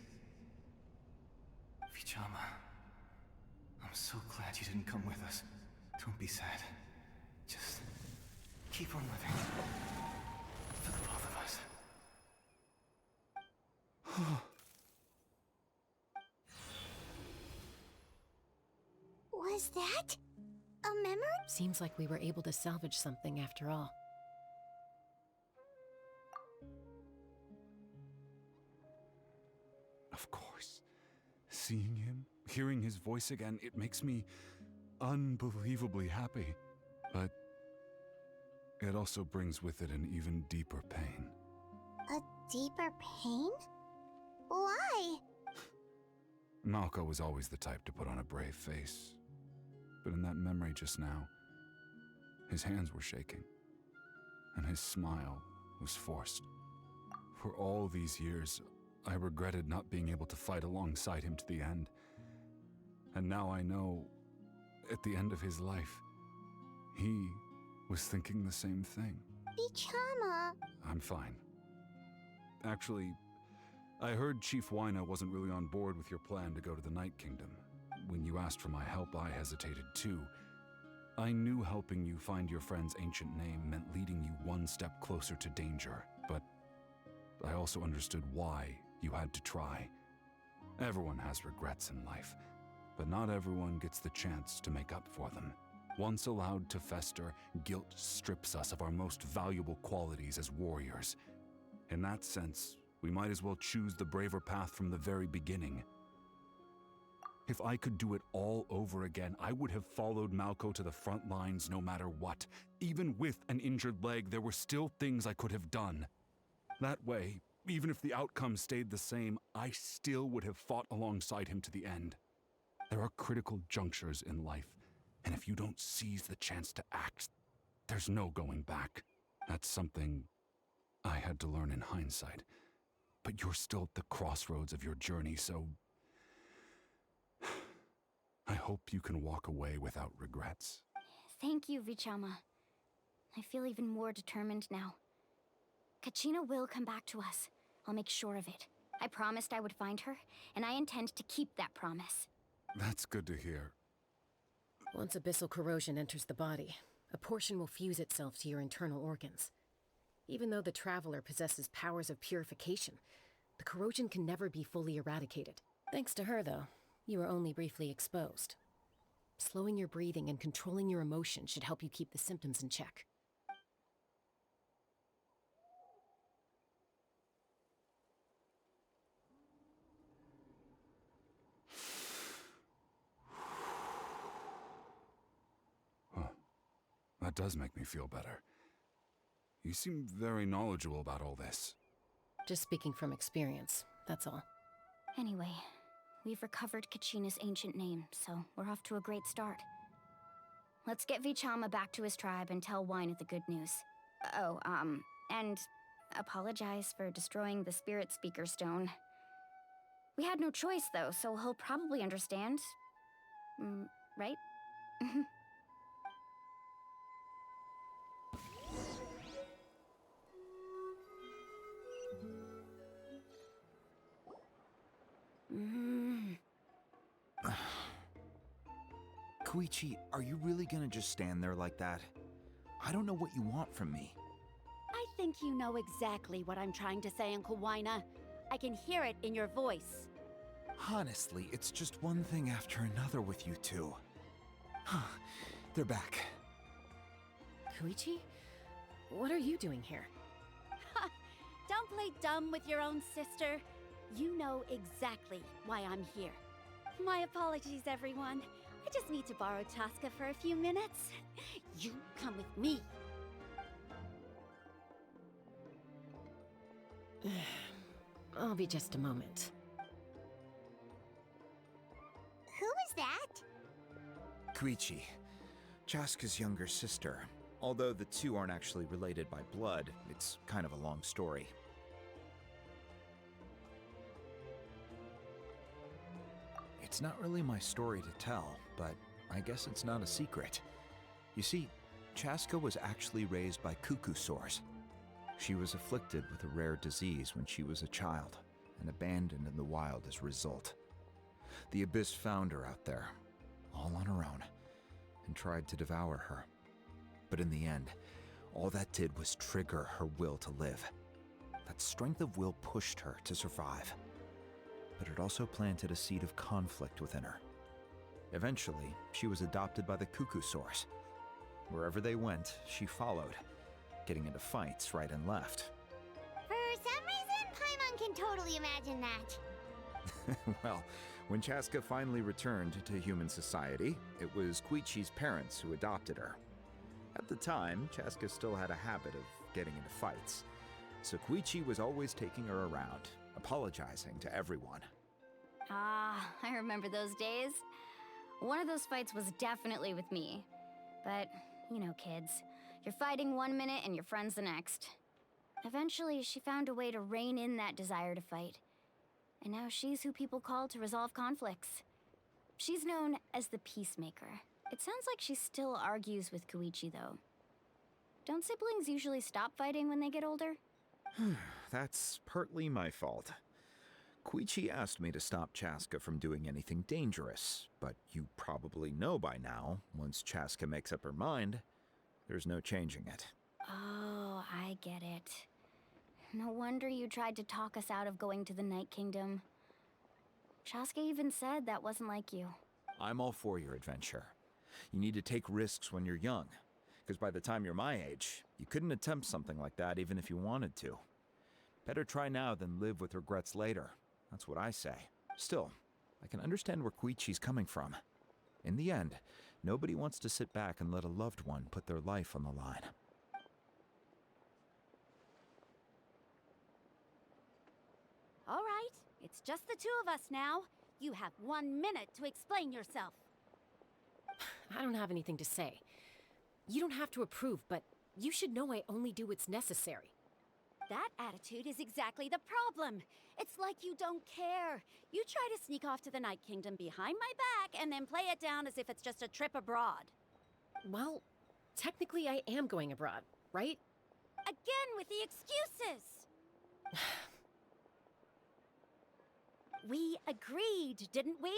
Vichama... I'm so glad you didn't come with us. Don't be sad. Just... keep on living. For the both of us. Was that... a memory? Seems like we were able to salvage something after all. Of course. Seeing him, hearing his voice again, it makes me unbelievably happy. But it also brings with it an even deeper pain. A deeper pain? Why? Malco was always the type to put on a brave face. But in that memory just now, his hands were shaking, and his smile was forced. For all these years, I regretted not being able to fight alongside him to the end. And now I know, at the end of his life, he was thinking the same thing. Vichama... I'm fine. Actually, I heard Chief Wyna wasn't really on board with your plan to go to the Night Kingdom. When you asked for my help, I hesitated too. I knew helping you find your friend's ancient name meant leading you one step closer to danger, but I also understood why you had to try. Everyone has regrets in life, but not everyone gets the chance to make up for them. Once allowed to fester, guilt strips us of our most valuable qualities as warriors. In that sense, we might as well choose the braver path from the very beginning. If I could do it all over again, I would have followed Malco to the front lines no matter what. Even with an injured leg, there were still things I could have done. That way, even if the outcome stayed the same, I still would have fought alongside him to the end. There are critical junctures in life, and if you don't seize the chance to act, there's no going back. That's something I had to learn in hindsight. But you're still at the crossroads of your journey, so I hope you can walk away without regrets. Thank you, Vichama. I feel even more determined now. Kachina will come back to us. I'll make sure of it. I promised I would find her, and I intend to keep that promise. That's good to hear. Once abyssal corrosion enters the body, a portion will fuse itself to your internal organs. Even though the Traveler possesses powers of purification, the corrosion can never be fully eradicated. Thanks to her, though, you are only briefly exposed. Slowing your breathing and controlling your emotions should help you keep the symptoms in check. That does make me feel better. You seem very knowledgeable about all this. Just speaking from experience, that's all. Anyway, we've recovered Kachina's ancient name, so we're off to a great start. Let's get Vichama back to his tribe and tell Wyna the good news. Oh, and apologize for destroying the Spirit Speaker Stone. We had no choice, though, so he'll probably understand. Right? Koichi, are you really gonna just stand there like that? I don't know what you want from me. I think you know exactly what I'm trying to say, Uncle Wina. I can hear it in your voice. Honestly, it's just one thing after another with you two. They're back. Koichi? What are you doing here? Ha! Don't play dumb with your own sister. You know exactly why I'm here. My apologies, everyone. I just need to borrow Chaska for a few minutes. You come with me. I'll be just a moment. Who is that? Koichi, Chaska's younger sister. Although the two aren't actually related by blood, it's kind of a long story. It's not really my story to tell, but I guess it's not a secret. You see, Chaska was actually raised by cuckoo sores. She was afflicted with a rare disease when she was a child, and abandoned in the wild as a result. The Abyss found her out there, all on her own, and tried to devour her. But in the end, all that did was trigger her will to live. That strength of will pushed her to survive. But it also planted a seed of conflict within her. Eventually, she was adopted by the cuckoo source. Wherever they went, she followed, getting into fights right and left. For some reason, Paimon can totally imagine that. Well, when Chaska finally returned to human society, it was Koichi's parents who adopted her. At the time, Chaska still had a habit of getting into fights, so Koichi was always taking her around, apologizing to everyone. Ah, I remember those days. One of those fights was definitely with me. But, you know, kids. You're fighting one minute and your friend's the next. Eventually, she found a way to rein in that desire to fight. And now she's who people call to resolve conflicts. She's known as the Peacemaker. It sounds like she still argues with Koichi, though. Don't siblings usually stop fighting when they get older? That's partly my fault. Koichi asked me to stop Chaska from doing anything dangerous, but you probably know by now, once Chaska makes up her mind, there's no changing it. Oh, I get it. No wonder you tried to talk us out of going to the Night Kingdom. Chaska even said that wasn't like you. I'm all for your adventure. You need to take risks when you're young, because by the time you're my age, you couldn't attempt something like that even if you wanted to. Better try now than live with regrets later. That's what I say. Still, I can understand where Koichi's coming from. In the end, nobody wants to sit back and let a loved one put their life on the line. All right, it's just the two of us now. You have 1 minute to explain yourself. I don't have anything to say. You don't have to approve, but you should know I only do what's necessary. That attitude is exactly the problem. It's like you don't care. You try to sneak off to the Night Kingdom behind my back and then play it down as if it's just a trip abroad. Well, technically I am going abroad, right? Again with the excuses! We agreed, didn't we?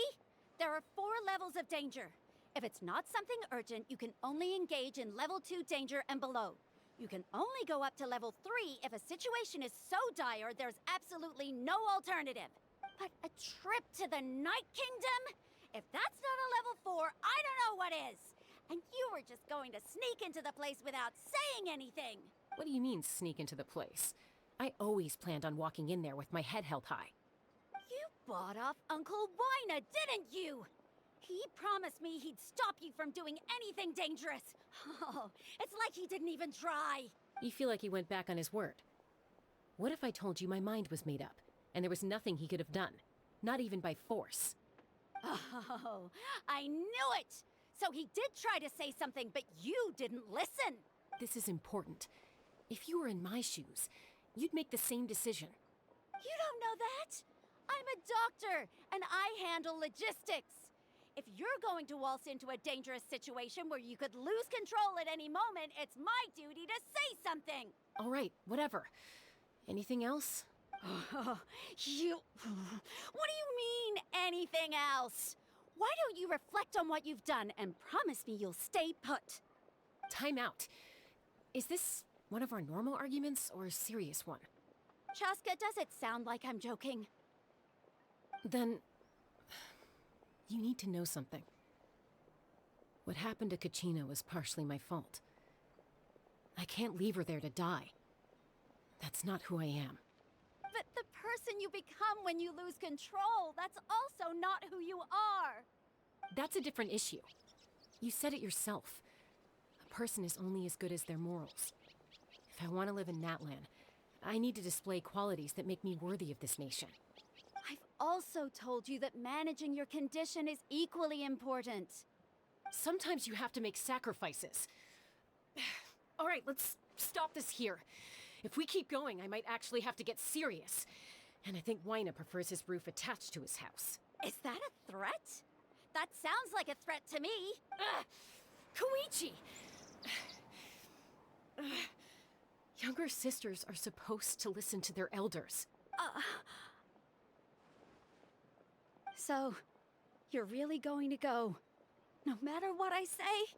There are 4 levels of danger. If it's not something urgent, you can only engage in level 2 danger and below. You can only go up to level 3 if a situation is so dire there's absolutely no alternative. But a trip to the Night Kingdom? If that's not a level 4, I don't know what is. And you were just going to sneak into the place without saying anything. What do you mean, sneak into the place? I always planned on walking in there with my head held high. You bought off Uncle Wina, didn't you? He promised me he'd stop you from doing anything dangerous. Oh, it's like he didn't even try. You feel like he went back on his word. What if I told you my mind was made up, and there was nothing he could have done? Not even by force. Oh, I knew it! So he did try to say something, but you didn't listen. This is important. If you were in my shoes, you'd make the same decision. You don't know that? I'm a doctor, and I handle logistics. If you're going to waltz into a dangerous situation where you could lose control at any moment, it's my duty to say something. All right, whatever. Anything else? What do you mean, anything else? Why don't you reflect on what you've done and promise me you'll stay put? Time out. Is this one of our normal arguments or a serious one? Chaska, does it sound like I'm joking? Then, you need to know something. What happened to Kachina was partially my fault. I can't leave her there to die. That's not who I am. But the person you become when you lose control, that's also not who you are. That's a different issue. You said it yourself. A person is only as good as their morals. If I want to live in Natlan, I need to display qualities that make me worthy of this nation. I've also told you that managing your condition is equally important. Sometimes you have to make sacrifices. All right, let's stop this here. If we keep going, I might actually have to get serious. And I think Waina prefers his roof attached to his house. Is that a threat? That sounds like a threat to me. Koichi! Younger sisters are supposed to listen to their elders. So, you're really going to go, no matter what I say?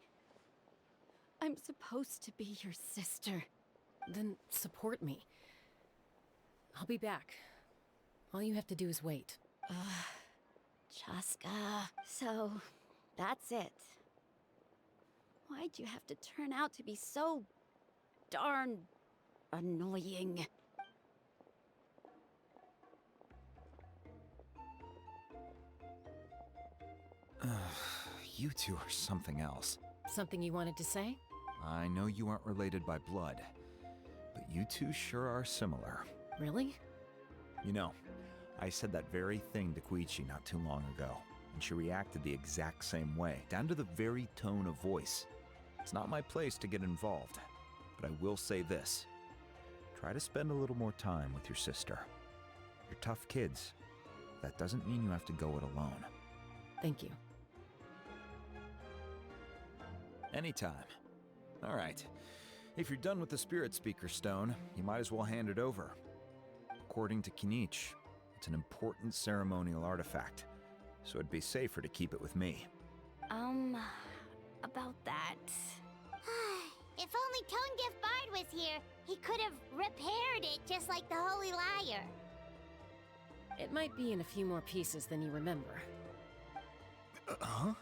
I'm supposed to be your sister. Then support me. I'll be back. All you have to do is wait. Chaska. So, that's it. Why'd you have to turn out to be so darn annoying? You two are something else. Something you wanted to say? I know you aren't related by blood, but you two sure are similar. Really? You know, I said that very thing to Koichi not too long ago, and she reacted the exact same way, down to the very tone of voice. It's not my place to get involved, but I will say this. Try to spend a little more time with your sister. You're tough kids. That doesn't mean you have to go it alone. Thank you. Anytime. All right. If you're done with the Spirit Speaker Stone, you might as well hand it over. According to Kinich, it's an important ceremonial artifact, so it'd be safer to keep it with me. About that. If only Tonegif Bard was here, he could have repaired it just like the Holy Liar. It might be in a few more pieces than you remember. Huh?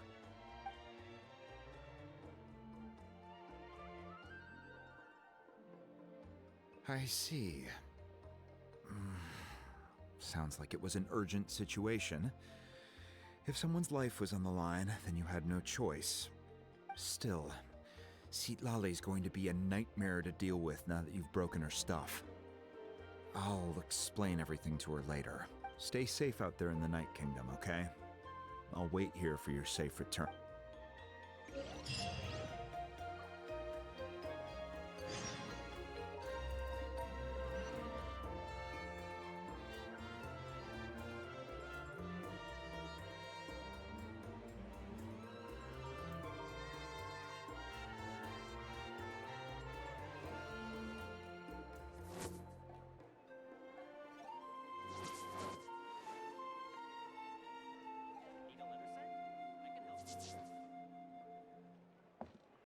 I see. Sounds like it was an urgent situation. If someone's life was on the line, then you had no choice. Still, Citlali's going to be a nightmare to deal with now that you've broken her stuff. I'll explain everything to her later. Stay safe out there in the Night Kingdom, okay? I'll wait here for your safe return.